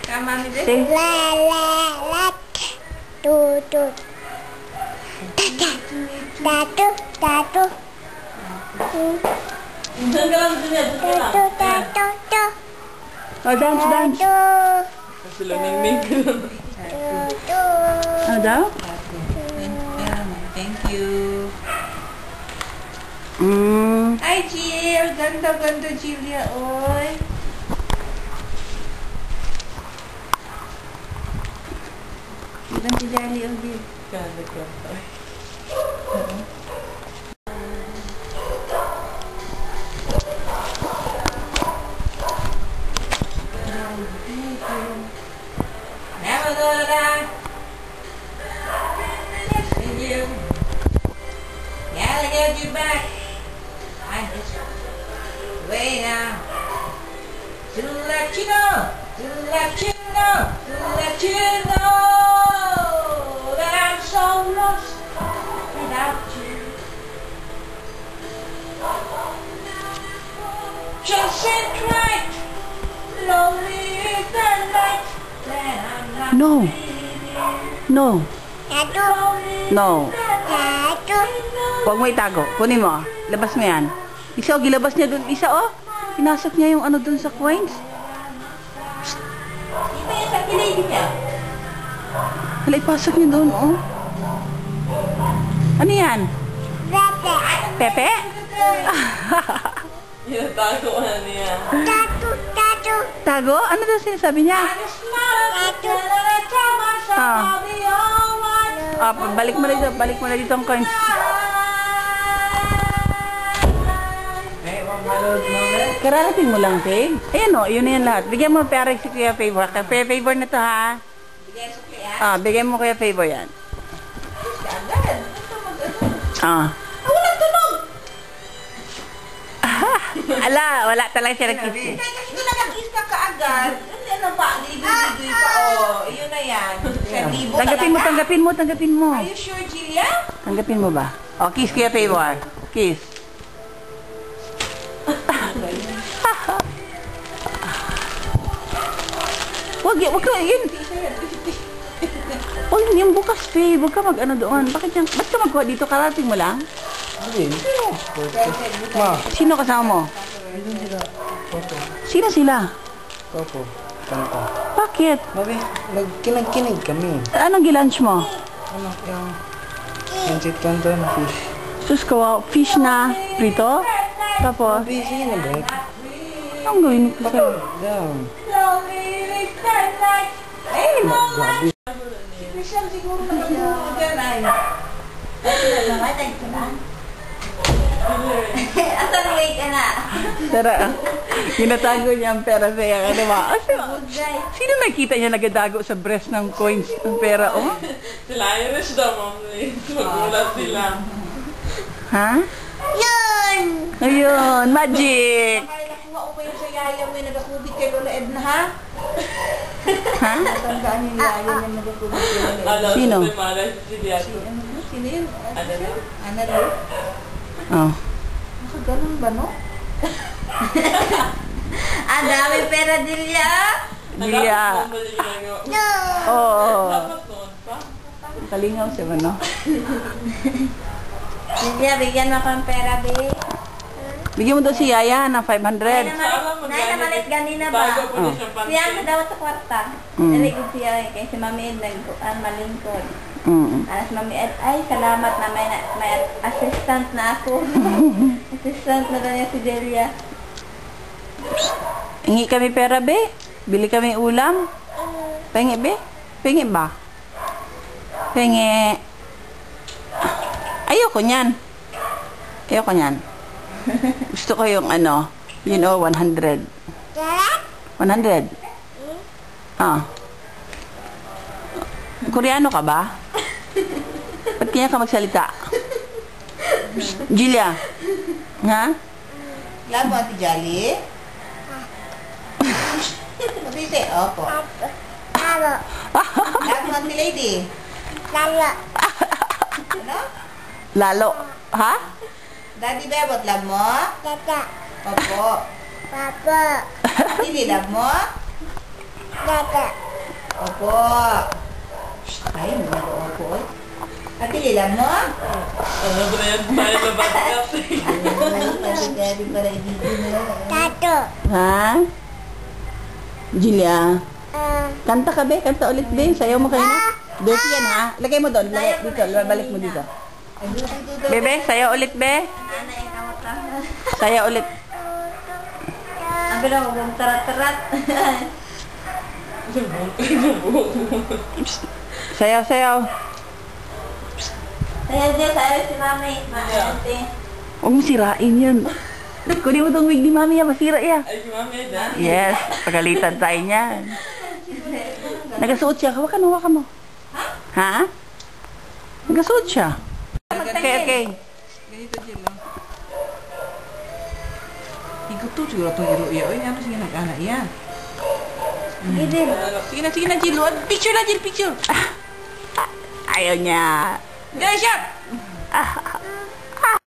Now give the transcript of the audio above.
Tama ni Beth? La la la tutut tatu tatu tatu Oh, dance, dance. Sila nagmig. Ano daw? Thank you. Hi, Jill. Ganda-ganda, Julia. Oy. Ilan si Jolly, oh, Jill? Ganda-ganda. Never go to die. Thank you. Gotta get you back. I just wait now to let you know, to let you know, to let you know that I'm so lost without you. Just ain't right, lonely is the night that I'm not No. No. tatu No. tatu Huwag mo itago. Kunin mo. Labas mo yan. Isa, oh, gilabas niya dun. Isa, oh. Pinasok niya yung ano dun sa coins. Di ba yung sa kilay niya? Hala, ipasok niya dun, oh. Ano yan? bebe Pepe? Tinatago na niya. tatu tatu Tago? Ano daw sinasabi niya? Ah. Ah, balik mo na dito. Balik mo na dito ang coins. Kararating mo lang, Peg. Ayan, oh. Yun na yan lahat. Bigyan mo pera si Kuya Favor. Kuya Favor na to, ha? Ah, bigyan mo Kuya Favor yan. Ah. Walang tunog! Ala, wala talaga siya nag-kiss. Kasi kung nag-kiss ka kaagad, ano pa, ligoy-ligoy pa, oh. Yun na yan. Sa libo Tanggapin mo, talaga. tanggapin mo, tanggapin mo. Are you sure, Julia? Tanggapin mo ba? Oh, kiss Kuya Favor. Kiss. Wag ka, yun. Wag yung bukas, Faye. Wag ka mag-ano doon. Bakit yan? Ba't ka magkuha dito? Karating mo lang? Sino kasama mo? Sino sila? Opo, kanta. Bakit? Babi, nagkinig kami. Anong gilunch mo? Ano, yung chip kanta na fish. Sus ko, fish na prito? Tapos, Busy na ba? anong gawin ko sa'yo? Down. Eh, Grabe. Michelle, siguro nag-approve dyan ay. Asan way ka na? Tara, ginatago niya ang pera sa'yo. Ano ba? Sino nakita niya nagadago sa breast ng coins ng pera, oh? Sila Irish daw, ma'am. Magulat sila. Ha? yun Ayun, magic! Ay, nakuha ko kayo sa yaya mo yung nagakubit kay Lola Edna, ha? Ha? Tandaan yung yaya na nagakubit kay Lola Edna. Alam, Sino? si Malay, si Juliato. Sino yun? Ano na? Ana Lu? Oh. Ganun ba, no? Ang dami pera, Delia. Julia. no Oo. Dapat noon pa. Kalingaw siya ba, no? Delia, bigyan mo akong pera, be. Bigyan mo daw si Yaya ng 500. Nay namalit ganina ba? Bago po niya siyang Siya ang daw sa kwarta. Naligod siya kay si Mami Ed malingkod. Alas Mami Ed, ay salamat na may assistant na ako. Assistant na daw niya si Delia. Hingi kami pera, be. Bili kami ulam. Pengi, be. Pengi ba? Pengi. Ayoko niyan. Ayoko niyan. Gusto ko yung ano, you know, 100. 100? Ah. Koreano ka ba? Ba't kanya ka magsalita? Julia? Ha? Love mo, Ate Jolly? Mabisi, opo. lalo Love mo, Ate Lady? lalo Ano? Lalo. Ha? Daddy Bebot, love mo? tata Opo. papa Ate Lila mo? Dada. Opo. Ay, mga opo. Ate Lila mo? Ano ba na yan? Tayo na bakat. Daddy para ibigin mo. Tato. Ha? Julia, kanta ka be, kanta ulit be, sayaw mo kayo na. Dirty yan ha, lagay mo doon, dito, balik mo dito. Bebe, sayaw ulit be. Sayaw ulit. Ang bilang huwag tarat-tarat. Sayaw, sayaw. Saya si Mami. Ate. Huwag mo sirain yun. Kunin mo itong wig ni mami yan, masira yan. Ay, si mami, dyan. Yes, pagalitan tayo niyan. Nagasuot siya, hawakan mo, hawakan mo. Ha? Nagasuot siya. Okay. Ganito Jill. Ikot to siguro itong iro iya. Uy, ano sige nag-anak yan. Sige na Jill. Picture na Jill, picture. Ayaw niya. Guys, shot!